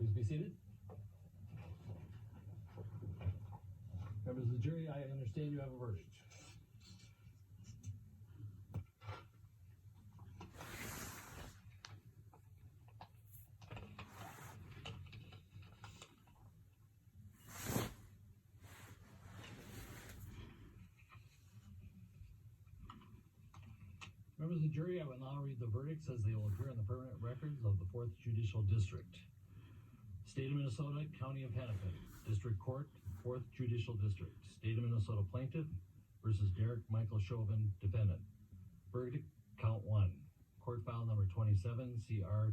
Please be seated. Members of the jury, I understand you have a verdict. Members of the jury, I will now read the verdicts as they will appear on the permanent records of the 4th Judicial District. State of Minnesota, County of Hennepin, District Court, 4th Judicial District. State of Minnesota Plaintiff versus Derek Michael Chauvin, Defendant. Verdict, Count 1. Court File Number 27, CR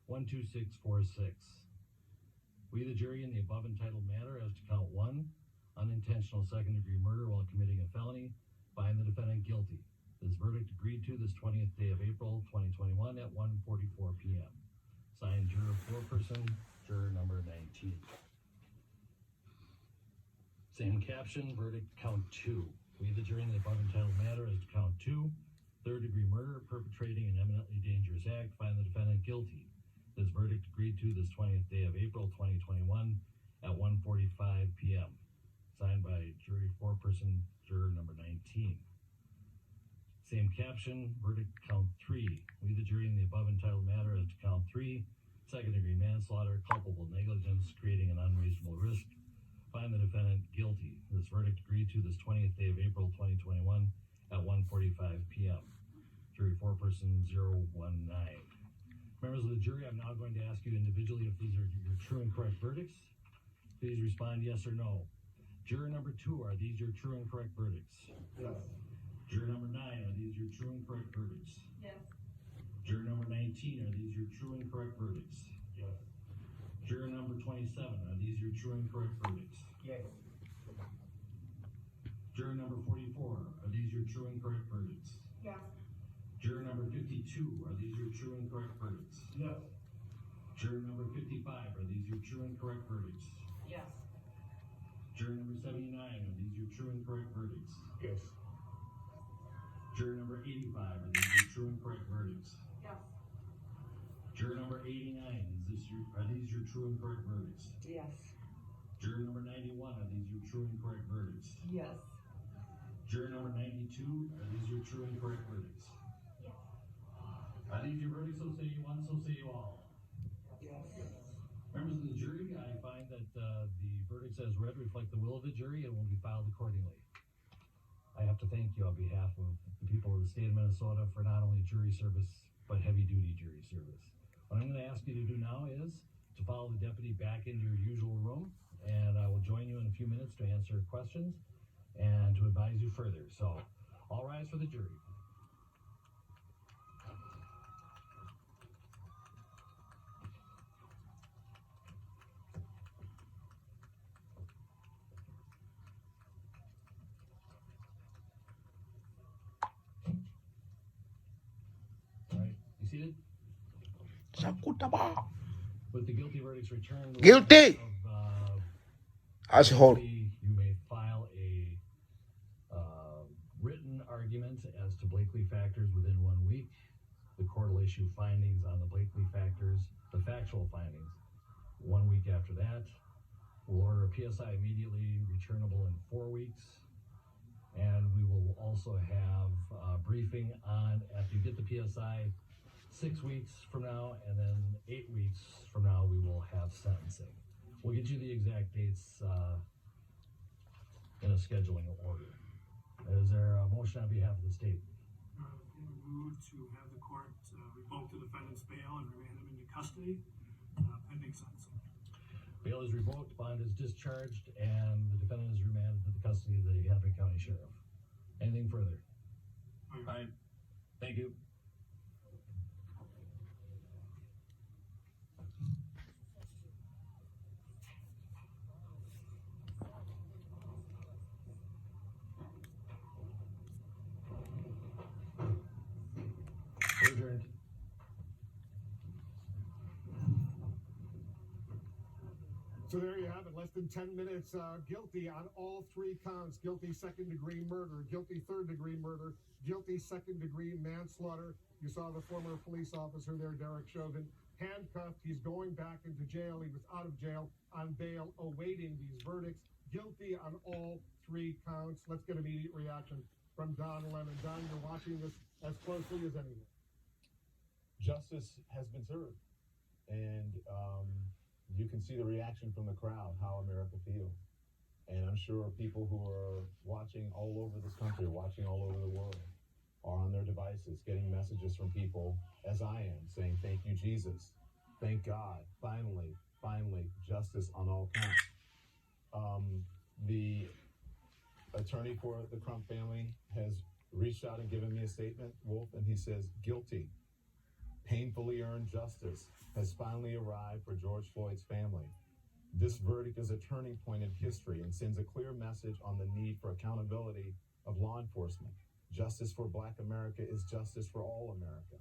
20-12646. We, the jury, in the above entitled matter as to Count 1, unintentional second-degree murder while committing a felony, find the defendant guilty. This verdict agreed to this 20th day of April, 2021 at 1:44 p.m. Signed, juror foreperson, juror number 19. Same caption, verdict, Count 2. We, the jury, in the above entitled matter as to Count 2, third-degree murder, perpetrating an eminently dangerous act, find the defendant guilty. This verdict agreed to this 20th day of April, 2021 at 1:45 p.m. Signed by jury foreperson, juror number 19. Same caption, verdict, Count 3. We, the jury, in the above entitled matter as to Count 3, second-degree manslaughter, culpable negligence, creating an unreasonable risk, find the defendant guilty. This verdict agreed to this 20th day of April, 2021 at 1:45 p.m. Jury foreperson 019. Members of the jury, I'm now going to ask you individually if these are your true and correct verdicts. Please respond yes or no. Juror number 2, are these your true and correct verdicts? Yes. Juror number 9, are these your true and correct verdicts? Yes. Juror number 19, are these your true and correct verdicts? Yes. Juror number 27, are these your true and correct verdicts? Yes. Juror number 44, are these your true and correct verdicts? Yes. Juror number 52, are these your true and correct verdicts? Yes. Juror number 55, are these your true and correct verdicts? Yes. Juror number 79, are these your true and correct verdicts? Yes. Juror number 85, are these your true and correct verdicts? Yes. Juror number 89, are these your true and correct verdicts? Yes. Juror number 91, are these your true and correct verdicts? Yes. Juror number 92, are these your true and correct verdicts? Yes. Are these your verdicts? So say you one, so say you all. Yes. Members of the jury, I find that the verdicts as read reflect the will of the jury and will be filed accordingly. I have to thank you on behalf of the people of the state of Minnesota for not only jury service, but heavy-duty jury service. What I'm going to ask you to do now is to follow the deputy back into your usual room, and I will join you in a few minutes to answer questions and to advise you further. So, all rise for the jury. Seated? With the guilty verdicts returned, Guilty! Asshole. You may file a written argument as to Blakely factors within 1 week. The court will issue findings on the Blakely factors, the factual findings, 1 week after that. We'll order a PSI immediately returnable in 4 weeks. And we will also have a briefing on, after you get the PSI, 6 weeks from now, and then 8 weeks from now, we will have sentencing. We'll get you the exact dates in a scheduling order. Is there a motion on behalf of the state? Move to have the court revoke the defendant's bail and remand him into custody pending sentencing. Bail is revoked, bond is discharged, and the defendant is remanded to the custody of the Hennepin County Sheriff. Anything further? All right. Thank you. Adjourned. So there you have it, less than 10 minutes, guilty on all 3 counts, guilty second-degree murder, guilty third-degree murder, guilty second-degree manslaughter. You saw the former police officer there, Derek Chauvin, handcuffed. He's going back into jail. He was out of jail on bail, awaiting these verdicts. Guilty on all 3 counts. Let's get immediate reaction from Don Lemon. Don, you're watching this as closely as anyone. Justice has been served, and you can see the reaction from the crowd, how America feels. And I'm sure people who are watching all over this country, watching all over the world, are on their devices getting messages from people, as I am, saying, thank you, Jesus. Thank God. Finally, justice on all counts. The attorney for the Crump family has reached out and given me a statement, Wolf, and he says, guilty. Painfully earned justice has finally arrived for George Floyd's family. This verdict is a turning point in history and sends a clear message on the need for accountability of law enforcement. Justice for Black America is justice for all America.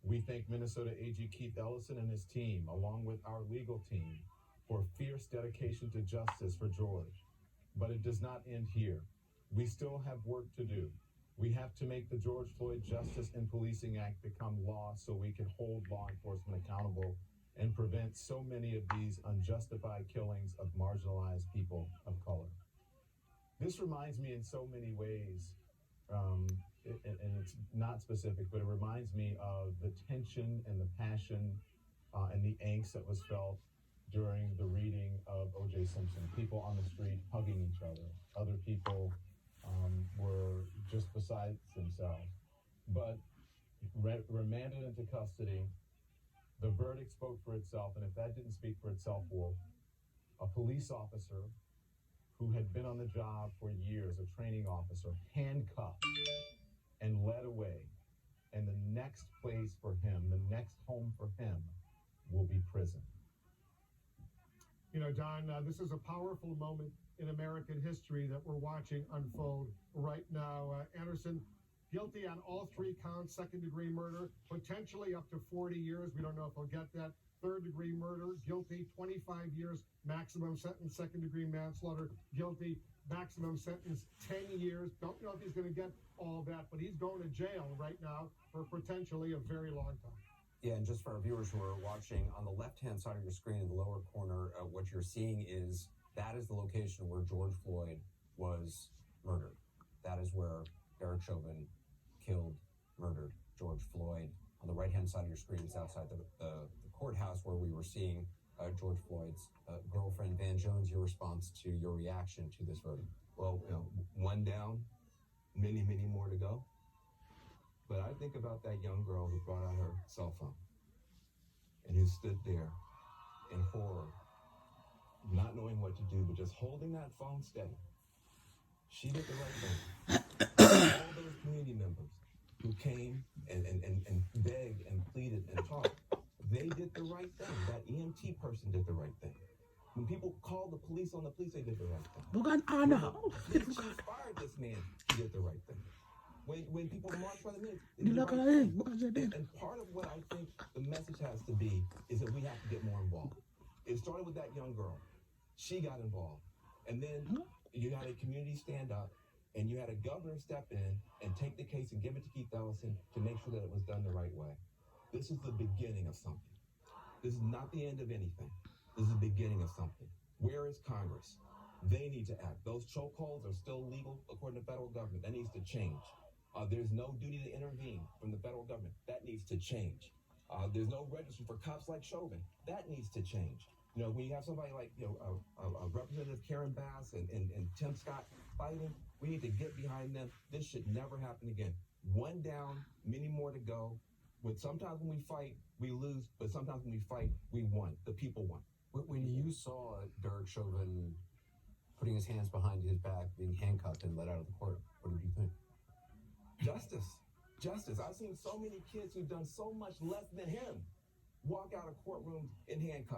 We thank Minnesota AG Keith Ellison and his team, along with our legal team, for fierce dedication to justice for George. But it does not end here. We still have work to do. We have to make the George Floyd Justice in Policing Act become law so we can hold law enforcement accountable and prevent so many of these unjustified killings of marginalized people of color. This reminds me in so many ways, and it's not specific, but it reminds me of the tension and the passion and the angst that was felt during the reading of O.J. Simpson. People on the street hugging each other. Other people were just beside themselves. But remanded into custody, the verdict spoke for itself, and if that didn't speak for itself, Wolf, a police officer who had been on the job for years, a training officer, handcuffed and led away, and the next place for him, the next home for him, will be prison. You know, Don, this is a powerful moment in American history that we're watching unfold right now. Anderson, guilty on all 3 counts, second-degree murder, potentially up to 40 years. We don't know if he'll get that. Third-degree murder, guilty, 25 years, maximum sentence. Second-degree manslaughter, guilty, maximum sentence, 10 years. Don't know if he's going to get all that, but he's going to jail right now for potentially a very long time. Yeah, and just for our viewers who are watching, on the left-hand side of your screen in the lower corner, what you're seeing is that is the location where George Floyd was murdered. That is where Derek Chauvin killed, murdered George Floyd. On the right-hand side of your screen is outside the courthouse where we were seeing George Floyd's girlfriend, Van Jones. Your response to your reaction to this verdict? Well, one down, many more to go. But I think about that young girl who brought out her cell phone and who stood there in horror, not knowing what to do, but just holding that phone steady. She did the right thing. All those community members who came and begged and pleaded and talked, they did the right thing. That EMT person did the right thing. When people called the police on the police, they did the right thing. When the police fired this man, he did the right thing. When people march for the minutes, and part of what I think the message has to be is that we have to get more involved. It started with that young girl. She got involved. And then you had a community stand up, and you had a governor step in and take the case and give it to Keith Ellison to make sure that it was done the right way. This is the beginning of something. This is not the end of anything. This is the beginning of something. Where is Congress? They need to act. Those chokeholds are still legal according to federal government. That needs to change. There's no duty to intervene from the federal government. That needs to change. There's no registry for cops like Chauvin. That needs to change. You know, when you have somebody like, Representative Karen Bass and Tim Scott fighting, we need to get behind them. This should never happen again. One down, many more to go. Sometimes when we fight, we lose, but sometimes when we fight, we won. The people won. When you saw Derek Chauvin putting his hands behind his back, being handcuffed and let out of the court, what did you think? Justice. I've seen so many kids who've done so much less than him walk out of courtrooms in handcuffs.